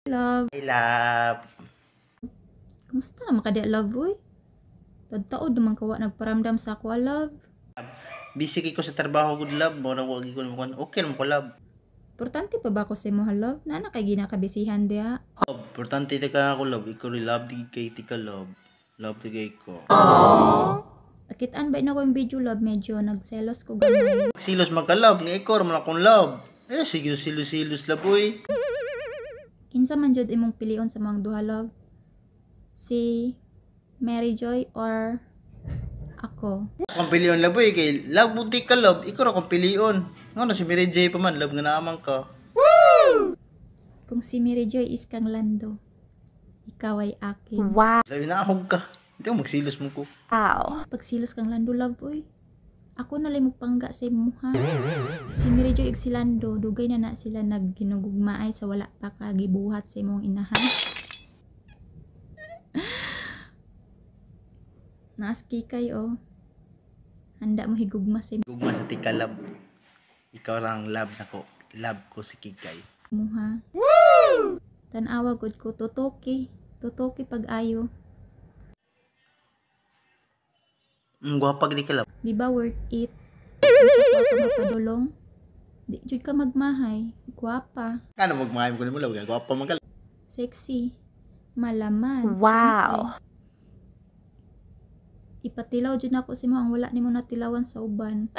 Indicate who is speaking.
Speaker 1: Love,
Speaker 2: Hey, love.
Speaker 1: kumusta naman ka di love boy? Pagtaod naman kawa nagparamdam sa ako love.
Speaker 2: Busy kay ko sa trabaho ko, love. Mura ko ko naman. Okay naman ko, love.
Speaker 1: Importante pa ba ako sa imo love? Nana kay ginakabisihan diha.
Speaker 2: Love, importante ta ka ako, love. Ikaw rin, love, di kay tika, love. Love, di kay ko.
Speaker 1: Nakitaan ba na ko yung video love? Medyo nagselos ko gamay.
Speaker 2: Silos magka-love. Nga ikaw, raman akong love. Sige, silos, love, uy.
Speaker 1: Kinsa man jud imong pilion sa mga duha love? Si Mary Joy or ako?
Speaker 2: Akong piliyon, love, uy. Kay love, buti ka, love. Ikaw akong piliyon. Ano, si Mary J pa man, love, nga naamang ka.
Speaker 1: Kung si Mary Joy is kang lando, ikaw ay akin.
Speaker 2: Love, naahog ka. Hindi ko magsilos mo ko.
Speaker 1: Pagsilos kang lando love boy. Ako na lang magpangga sa imo ha. Si Mary Joy ug si Lando, dugay na sila nagginugugmaay sa wala pa ka gibuhat sa imong inahan. Naaski kayo. Handa mo higugma sa
Speaker 2: Gugma sa tika, love. Ikaw lang, love na ko. Love ko si Kikay.
Speaker 1: imo ha. Tanawa gud ko tutoki. Tutoki pag-ayo.
Speaker 2: Gwapa gini ka, love.
Speaker 1: Di ba worth it? Sa ka mapadulong. Di jud ka magmahay. Gwapa.
Speaker 2: Ano magmahim ko ni mo, love. Gwapa man ka, love.
Speaker 1: Sexy. Malaman.
Speaker 3: Wow.
Speaker 1: Ipatilaw jud nako si mo ang wala nimo natilawan sa uban.